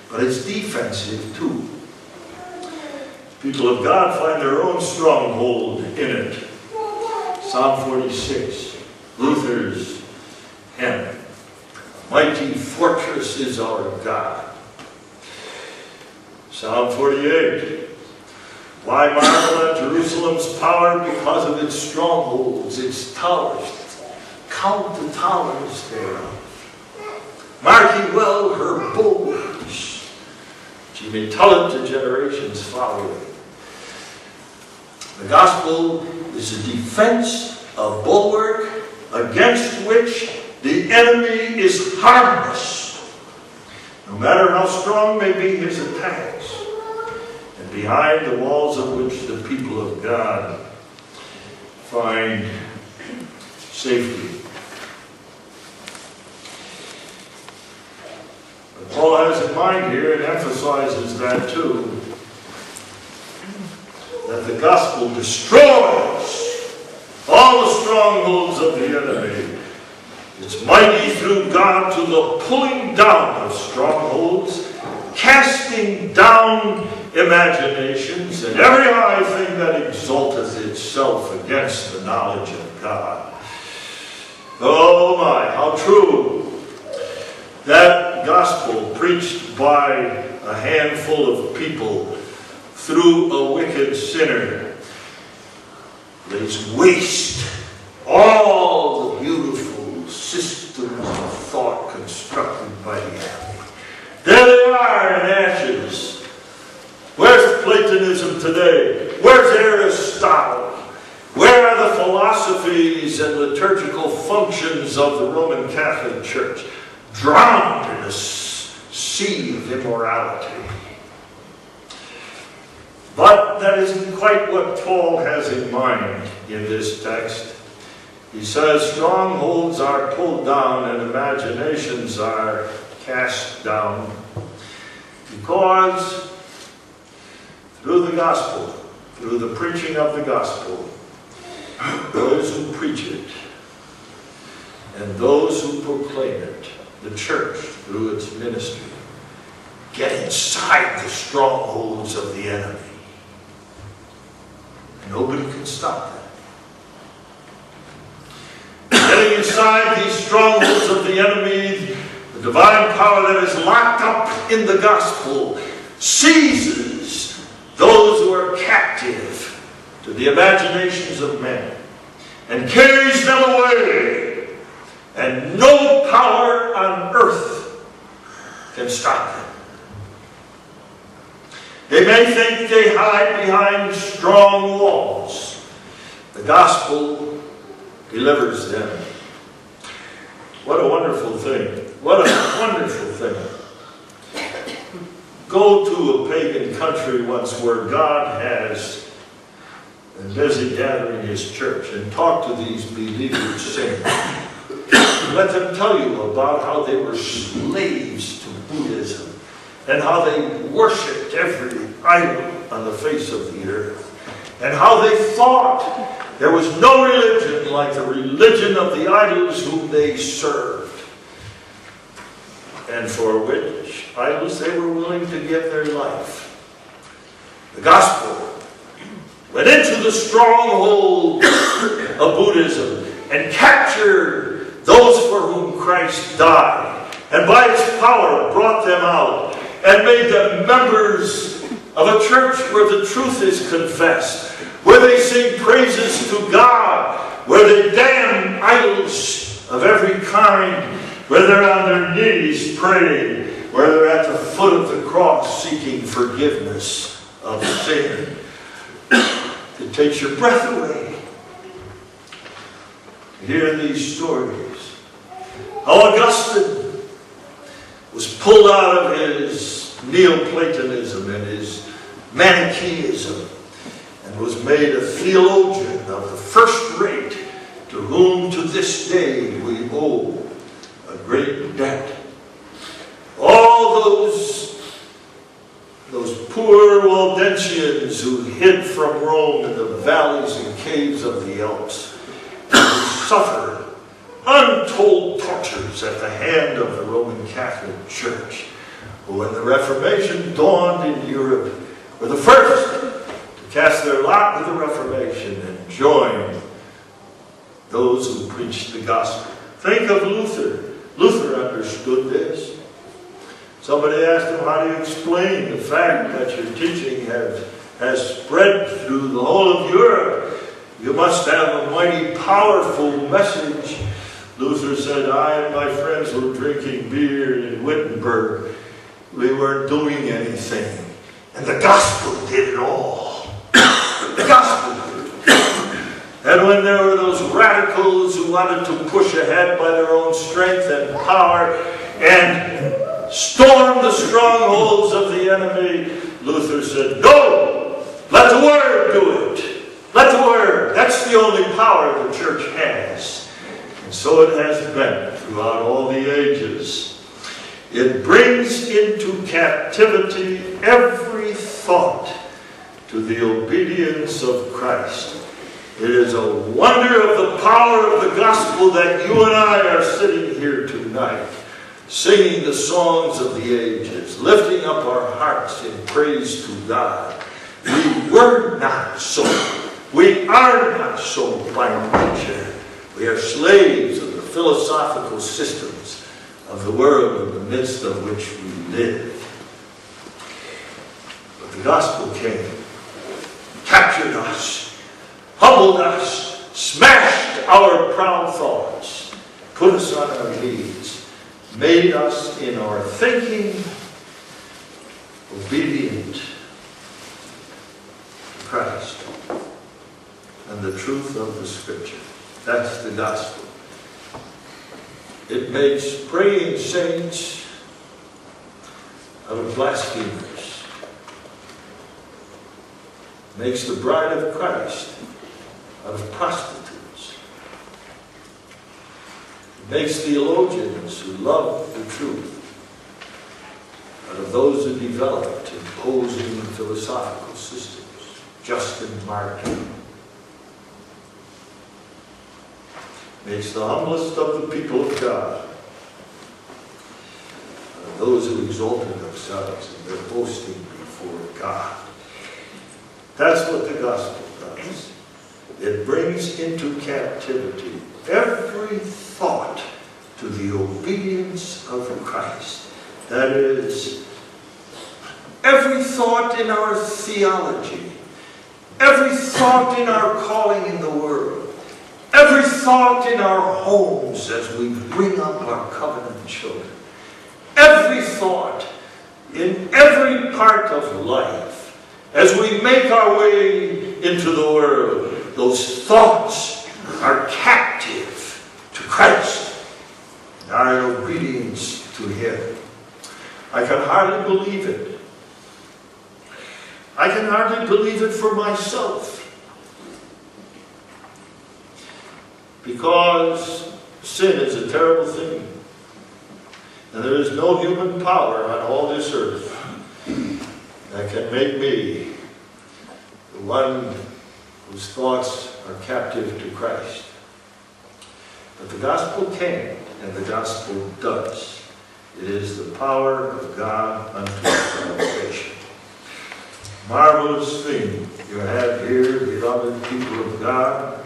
but it's defensive too. People of God find their own stronghold in it. Psalm 46, Luther's hymn. Mighty fortress is our God. Psalm 48. Why marvel at Jerusalem's power? Because of its strongholds, its towers. Count the towers thereof. Mark ye well her bulwarks. She may tell it to generations following. The gospel is a defense, a bulwark, against which the enemy is harmless. No matter how strong may be his attacks, and behind the walls of which the people of God find safety. But Paul has in mind here, and emphasizes that too, that the gospel destroys all the strongholds of the enemy. It's mighty through God to the pulling down of strongholds, casting down imaginations, and every high thing that exalteth itself against the knowledge of God. Oh my, how true. That gospel preached by a handful of people through a wicked sinner lays waste all the beautiful systems of thought constructed by the enemy. There they are in ashes. Where's Platonism today? Where's Aristotle? Where are the philosophies and liturgical functions of the Roman Catholic Church? Drowned in a sea of immorality. But that isn't quite what Paul has in mind in this text. He says strongholds are pulled down and imaginations are cast down because through the gospel, through the preaching of the gospel, those who preach it and those who proclaim it, the church through its ministry, get inside the strongholds of the enemy. Nobody can stop that. Getting inside these strongholds of the enemy, the divine power that is locked up in the gospel seizes those who are captive to the imaginations of men and carries them away, and no power on earth can stop them. They may think they hide behind strong walls. The gospel delivers them. What a wonderful thing. What a wonderful thing. Go to a pagan country once where God has been busy gathering his church and talk to these beleaguered saints. Let them tell you about how they were slaves to Buddhism and how they worshipped every idol on the face of the earth, and how they thought there was no religion like the religion of the idols whom they served, and for which idols they were willing to give their life. The gospel went into the stronghold of Buddhism and captured those for whom Christ died, and by its power brought them out and made them members of a church where the truth is confessed, where they sing praises to God, where they damn idols of every kind, where they're on their knees praying, where they're at the foot of the cross seeking forgiveness of sin. It takes your breath away to hear these stories. How Augustine was pulled out of his Neoplatonism and his Manichaeism and was made a theologian of the first rate, to whom to this day we owe a great debt. All those poor Waldensians who hid from Rome in the valleys and caves of the Alps, who suffered untold tortures at the hand of the Roman Catholic Church, who when the Reformation dawned in Europe were the first to cast their lot with the Reformation and join those who preached the gospel. Think of Luther. Luther understood this. Somebody asked him, how do you explain the fact that your teaching has spread through the whole of Europe? You must have a mighty powerful message. Luther said, I and my friends were drinking beer in Wittenberg. We weren't doing anything. And the gospel did it all. The gospel did it. And when there were those radicals who wanted to push ahead by their own strength and power and storm the strongholds of the enemy, Luther said, no, let the Word do it. Let the Word. That's the only power the church has. And so it has been throughout all the ages. It brings into captivity every thought to the obedience of Christ. It is a wonder of the power of the gospel that you and I are sitting here tonight, singing the songs of the ages, lifting up our hearts in praise to God. We were not so. We are not so by nature. We are slaves of the philosophical systems of the world in the midst of which we live. But the gospel came, captured us, humbled us, smashed our proud thoughts, put us on our knees, made us in our thinking obedient to Christ and the truth of the Scripture. That's the gospel. It makes praying saints out of blasphemers. It makes the bride of Christ out of prostitutes. It makes theologians who love the truth out of those who developed imposing philosophical systems. Justin Martyr. Makes the humblest of the people of God those who exalted themselves in their boasting before God. That's what the gospel does. It brings into captivity every thought to the obedience of Christ. That is, every thought in our theology, every thought in our calling in the world, every thought in our homes as we bring up our covenant children, every thought in every part of life as we make our way into the world, those thoughts are captive to Christ and our obedience to Him. I can hardly believe it. I can hardly believe it for myself. Because sin is a terrible thing. And there is no human power on all this earth that can make me the one whose thoughts are captive to Christ. But the gospel came, and the gospel does. It is the power of God unto salvation. Marvelous thing you have here, beloved people of God,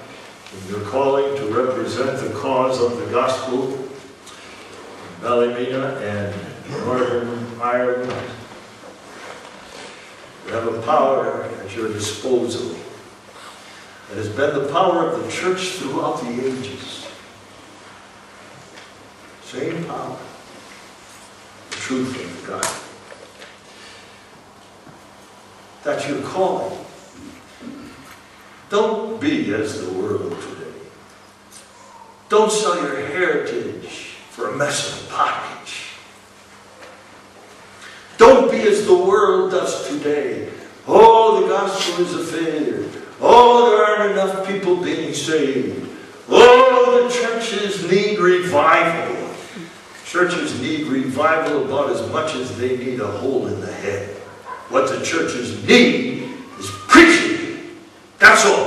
in your calling to represent the cause of the gospel in Ballymena and Northern Ireland. You have a power at your disposal that has been the power of the church throughout the ages. Same power. The truth of God. That's your calling. Don't be as the world today. Don't sell your heritage for a mess of pottage. Don't be as the world does today. Oh, the gospel is a failure. Oh, there aren't enough people being saved. Oh, the churches need revival. Churches need revival about as much as they need a hole in the head. What the churches need is preaching. That's all.